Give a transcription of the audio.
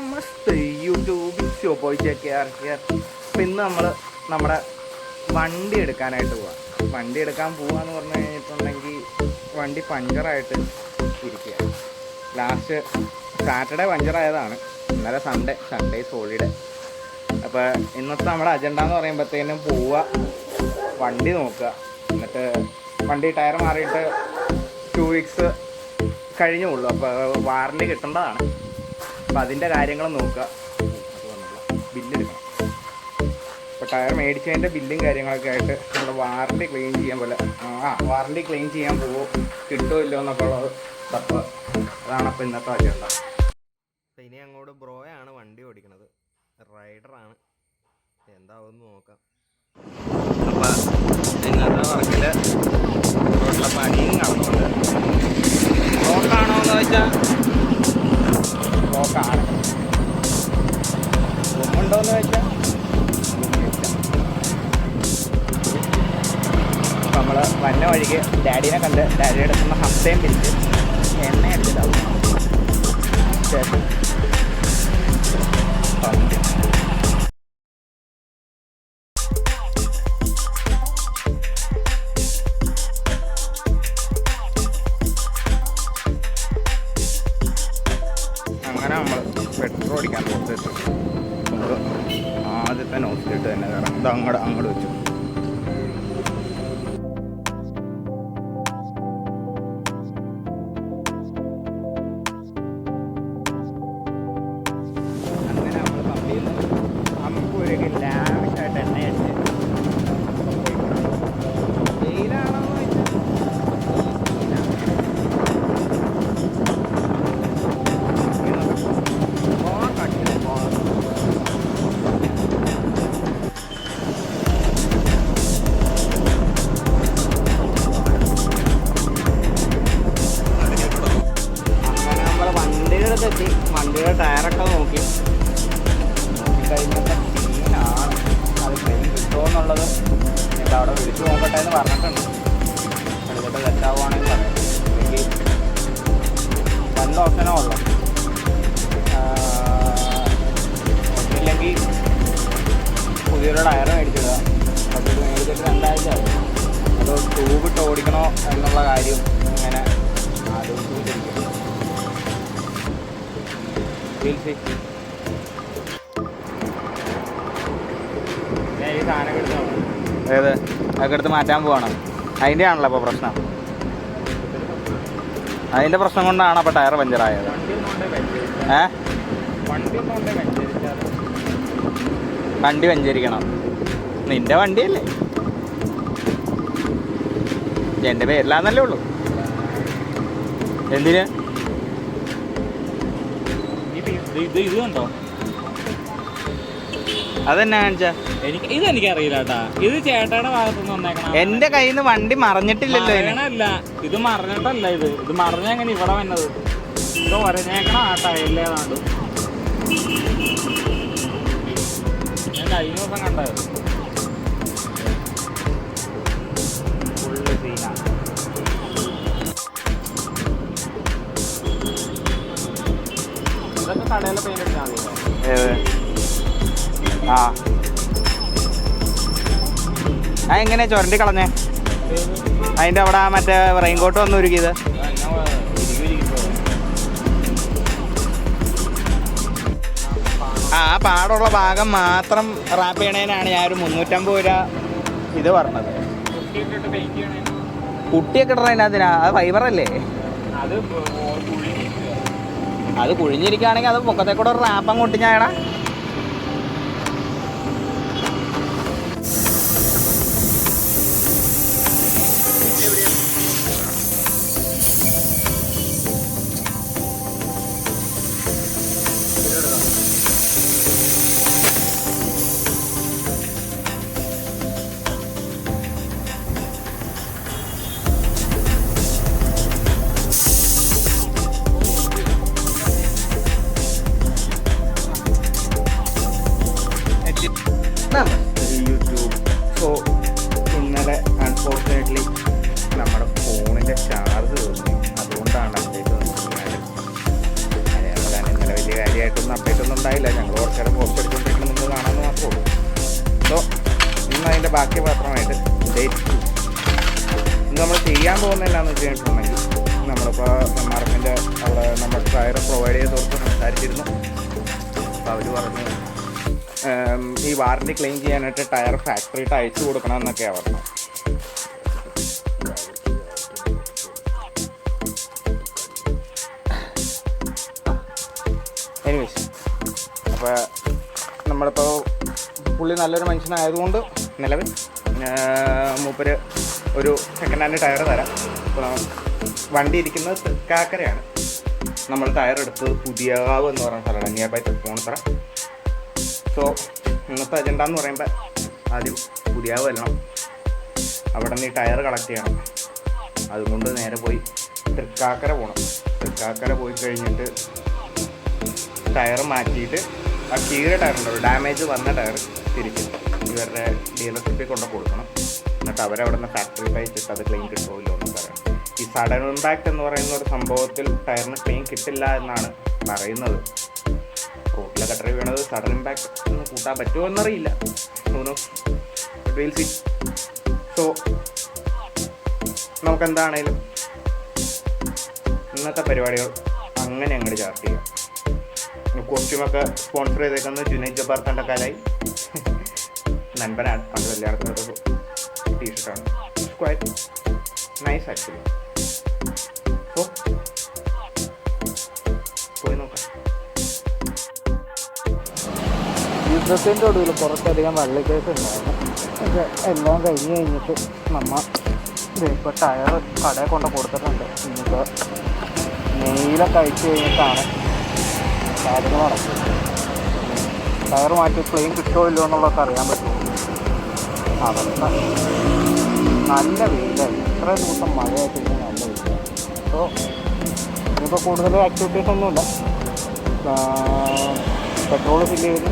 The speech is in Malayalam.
നമസ്തേ യൂട്യൂബ് ഷോ പോയി അപ്പം ഇന്ന് നമ്മൾ നമ്മുടെ വണ്ടി എടുക്കാനായിട്ട് പോവാം. വണ്ടി എടുക്കാൻ പോവാന്ന് പറഞ്ഞു കഴിഞ്ഞിട്ടുണ്ടെങ്കിൽ വണ്ടി പഞ്ചറായിട്ട് ഇരിക്കുക. ലാസ്റ്റ് സാറ്റർഡേ പഞ്ചറായതാണ്, ഇന്നലെ സൺഡേ ഹോളിഡേ. അപ്പോൾ ഇന്നത്തെ നമ്മുടെ അജണ്ട എന്ന് പറയുമ്പോഴത്തേനും പോവുക, വണ്ടി നോക്കുക, എന്നിട്ട് വണ്ടി ടയർ മാറിയിട്ട് 2 വീക്സ് കഴിഞ്ഞുള്ളൂ. അപ്പോൾ വാറണ്ടി കിട്ടേണ്ടതാണ്. അപ്പോൾ അതിൻ്റെ കാര്യങ്ങൾ നോക്കുക. ബില്ലെടുക്കണം. അപ്പോൾ ടയർ മേടിച്ചതിൻ്റെ ബില്ലും കാര്യങ്ങളൊക്കെ ആയിട്ട് നമ്മുടെ വാറണ്ടി ക്ലെയിം ചെയ്യാൻ വാറണ്ടി ക്ലെയിം ചെയ്യാൻ കിട്ടുമോ ഇല്ലോ എന്നൊക്കെ ഉള്ളത് തപ്പ്. അതാണ് അപ്പോൾ ഇന്നത്തെ അജണ്ട. അപ്പോൾ ഇനി അങ്ങോട്ട് ബ്രോയാണ് വണ്ടി ഓടിക്കണത്, റൈഡറാണ്. എന്താവുമെന്ന് നോക്കാം. അപ്പോൾ ഇന്നത്തെ വർക്കിൽ റോഡിലെ പണിയും നടന്നുകൊണ്ട് ബ്ലോക്കാണോ എന്ന് ചോദിച്ചാൽ ബ്ലോക്കാണ്. ഉണ്ടോയെന്ന് ചോദിച്ചാൽ നമ്മൾ വന്ന വഴിക്ക് ഡാഡീനെ കണ്ട് ഡാഡിയുടെ അടുത്തുനിന്ന് ഹംസയും പിരിച്ച് എണ്ണ അടിച്ചിട്ടാവും ശേഷം അങ്ങനെ നമ്മൾ പെട്രോൾ അടിക്കാൻ കൊടുത്തിട്ട് നമ്മൾ ആദ്യത്തെ നോസിലിട്ട് തന്നെ കയറാം. ഇത് അങ്ങോട്ട് വെച്ചു. അങ്ങനെ നമ്മൾ പമ്പിൽ നിന്ന് നമുക്ക് ഒരു ലാവിഷായിട്ട് എണ്ണ അടിച്ച് വെയിലാണെന്ന് വെച്ചാൽ വണ്ടിയുടെ ടയറൊക്കെ നോക്കിക്കഴിഞ്ഞപ്പോൾ സീനാണ്. അത് ക്ലെയിം കിട്ടുമോ എന്നുള്ളത് എനിക്ക് അവിടെ വിളിച്ചു നോക്കട്ടെ എന്ന് പറഞ്ഞിട്ടുണ്ട്. എടുത്തിട്ട് തെറ്റാവുകയാണെങ്കിൽ പറയാം. അല്ലെങ്കിൽ 2 ഓപ്ഷനേ ഉള്ളൂ. ഒന്നില്ലെങ്കിൽ പുതിയൊരു ടയർ മേടിച്ചിടുക. അത് മേടിച്ചിട്ട് 2 ആഴ്ച ആവും. അത് ട്യൂബിട്ട് ഓടിക്കണോ എന്നുള്ള കാര്യം ഇങ്ങനെ ആലോചിച്ചുകൊണ്ടിരിക്കും. ഏത് അതൊക്കെ എടുത്ത് മാറ്റാൻ പോവാണ്. അതിൻ്റെ ആണല്ലോ അപ്പോൾ പ്രശ്നം. അതിൻ്റെ പ്രശ്നം കൊണ്ടാണ് അപ്പോൾ ടയർ പഞ്ചറായത്. വണ്ടി പഞ്ചരിക്കണം. നിൻ്റെ വണ്ടിയല്ലേ, എൻ്റെ പേരിലാന്നല്ലേ ഉള്ളൂ. എന്തിന് ഇത് കണ്ടോ? അതെന്നാ കാണിച്ചാ ഇതെനിക്കറിയില്ല കേട്ടാ. ഇത് ചേട്ടയുടെ ഭാഗത്തുനിന്ന് വന്നേക്കണം. എന്റെ കയ്യിൽ നിന്ന് വണ്ടി മറിഞ്ഞിട്ടില്ലല്ലോ. ഇത് മറിഞ്ഞിട്ടല്ല. ഇത് മറിഞ്ഞെങ്ങനെ ഇവിടെ വന്നത്? ഇത് ഒരഞ്ഞേക്കണം ആ ടയറിലേതാണ്ട്. ഞാൻ കഴിഞ്ഞ ദിവസം കണ്ടത്. ഫുള്ള് സീനാണ്. ഇതൊക്കെ കടയിലെ പെയിന്റ് അടിച്ചാൽ മതി. എങ്ങനെ ചുരണ്ടി കളഞ്ഞേ? അതിൻ്റെ അവിടെ മറ്റേ റെയിൻകോട്ട് വന്ന് ഒരുക്കിയത്. ആ പാടുള്ള ഭാഗം മാത്രം റാപ്പ് ചെയ്യണേനാണ് ഞാൻ ഒരു 350 രൂപ ഇത് പറഞ്ഞത്. കുട്ടിയൊക്കെ ഇടണതിനകത്തിനാ? അത് ഫൈബറല്ലേ? അത് കുഴിഞ്ഞിരിക്കുകയാണെങ്കിൽ അത് പൊക്കത്തേക്കൂടെ ഒരു റാപ്പ് അങ്ങോട്ട് ഞാടാ. യൂട്യൂബ്. സോ ഇന്നലെ അൺഫോർച്ചുനേറ്റ്ലി നമ്മുടെ ഫോണിൻ്റെ ചാർജ് തീർന്നു. അതുകൊണ്ടാണ് അപ്ഡേറ്റ് വന്നത്. ഇന്നലെ വലിയ കാര്യമായിട്ട് ഒന്നും അപ്ഡേറ്റ് ഒന്നും ഉണ്ടായില്ല. ഞങ്ങൾ കുറച്ച് നേരം പോസ്റ്റ് അടിച്ചുകൊണ്ടിരിക്കണം നിങ്ങൾ കാണാമെന്ന് മാത്രമേ ഉള്ളൂ. സോ ഇന്ന് അതിൻ്റെ ബാക്കി മാത്രമായിട്ട് ഡേ 2 ഇന്ന് നമ്മൾ ചെയ്യാൻ പോകുന്നത് എന്താണെന്ന് വെച്ച് കഴിഞ്ഞിട്ടുണ്ടെങ്കിൽ നമ്മളിപ്പോൾ MRFൻ്റെ അവിടെ നമ്മൾ ടയർ പ്രൊവൈഡ് ചെയ്തവർക്ക് സംസാരിച്ചിരുന്നു. അപ്പോൾ അവർ പറഞ്ഞു ഈ വാറണ്ടി ക്ലെയിം ചെയ്യാനായിട്ട് ടയർ ഫാക്ടറിയിട്ട് അയച്ചു കൊടുക്കണം എന്നൊക്കെയാണ് പറഞ്ഞത്. എനിവേസ് അപ്പോൾ നമ്മളിപ്പോൾ പുള്ളി നല്ലൊരു മനുഷ്യനായതുകൊണ്ട് നിലവിൽ മൂപ്പര് ഒരു സെക്കൻഡ് ഹാൻഡ് ടയർ തരാം. ഇപ്പോൾ വണ്ടി ഇരിക്കുന്നത് തൃക്കാക്കരയാണ്. നമ്മൾ ടയർ എടുത്തത് പുതിയകാവ് എന്ന് പറയുന്ന സ്ഥലമാണ്, നിയർ ബൈ തൃപ്പൂണിത്തറ. സോ ഇന്നത്തെ അജണ്ട എന്ന് പറയുമ്പോൾ ആദ്യം പുതിയകാവ് വരണം, അവിടെ നിന്ന് ഈ ടയർ കളക്ട് ചെയ്യണം. അതുകൊണ്ട് നേരെ പോയി തൃക്കാക്കര പോകണം. തൃക്കാക്കര പോയി കഴിഞ്ഞിട്ട് ടയർ മാറ്റിയിട്ട് ആ കീഴ ടയർ ഉണ്ടാവും, ഡാമേജ് വന്ന ടയർ തിരിച്ച് ഇവരുടെ ഡീലർഷിപ്പിൽ കൊണ്ട് കൊടുക്കണം. എന്നിട്ട് അവരവിടെ നിന്ന് ഫാക്ടറി അയച്ചിട്ട് അത് ക്ലെയിം കിട്ടുമല്ലോ എന്ന് പറയണം. ഈ സഡൻ ഇമ്പാക്റ്റ് എന്ന് പറയുന്ന ഒരു സംഭവത്തിൽ ടയറിന് ക്ലെയിം കിട്ടില്ല എന്നാണ് പറയുന്നത്. റോട്ടിലൊക്കെ ഡ്രൈവ് ചെയ്യണത് സഡൻ ഇമ്പാക്റ്റ് ഒന്ന് കൂട്ടാൻ പറ്റുമോ എന്നറിയില്ല. സോ നമുക്കെന്താണേലും ഇന്നത്തെ പരിപാടികൾ അങ്ങനെ അങ്ങോട്ട് ചാർട്ട് ചെയ്യാം. കോസ്റ്റ്യൂമൊക്കെ സ്പോൺസർ ചെയ്തേക്കുന്നത് ജുനൈദ് ജബ്ബാർ കണ്ടക്കാലായി നൻപനാണ്. പണ്ട് കല്യാണത്തിനൊരു ടീഷർട്ടാണ്, ക്വൈറ്റ് നൈസ് ആക്ച്വലി. സോ പോയി നോക്കാം. യുദ്ധത്തിൻ്റെ ഒടുവിൽ കുറച്ചധികം വള്ളിക്കേസ് ഉണ്ടായിരുന്നു. പക്ഷെ എല്ലാം കഴിഞ്ഞിട്ട് നമ്മൾ ഇപ്പോൾ ടയർ കടയിൽ കൊണ്ട് കൊടുത്തിട്ടുണ്ട്. ഇന്നിപ്പോൾ നെയ്യിലൊക്കെ അയച്ചു കഴിഞ്ഞിട്ടാണ് കാര്യങ്ങൾ നടക്കും. ടയർ മാറ്റി ക്ലെയിം കിട്ടുമോ ഇല്ലോ എന്നുള്ളതൊക്കെ അറിയാൻ പറ്റുമോ. അതൊക്കെ നല്ല വെയിലായി, ഇത്ര ദിവസം മഴയായിട്ട് കഴിഞ്ഞാൽ നല്ല വെയിലായി. സോ ഇനിയിപ്പോൾ കൂടുതൽ ആക്ടിവിറ്റീസ് ഒന്നുമില്ല. പെട്രോൾ ഫില്ല് ചെയ്ത്